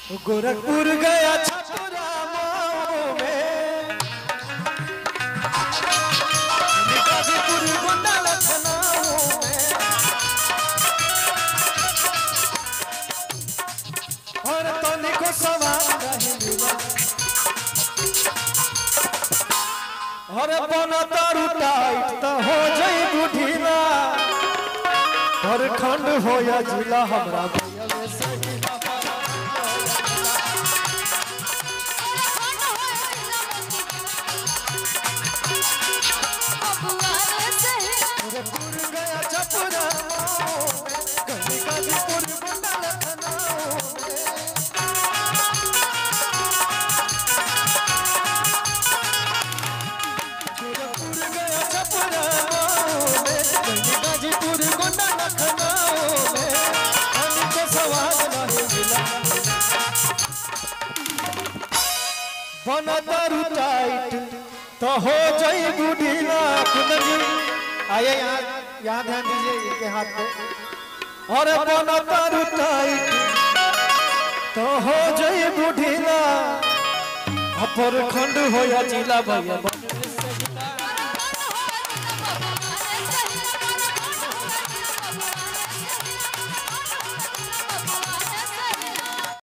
गोरखपुर गया छपरा मऊ में, गाजीपुर गोंडा लखनऊ में, और तनिको सवाल नहीं मिला। और बना तारू टाइट तो हो जाई बुढ़ीला, और खंड हो या जिला हमरा भैया में सही। गोरखपुर गया छपरा मऊ में, गाजीपुर गोंडा लखनऊ में, गोरखपुर गया छपरा मऊ में, गाजीपुर गोंडा लखनऊ में, हमको सवाल नहीं मिला। बना तारू टाइट तो हो जाई बुढ़ीला। आइए यहाँ ध्यान दीजिए इनके हाथ पे। और बना तारू टाइट तो हो जाई बुढ़ीला, अपर खंड हो या जिला भैया।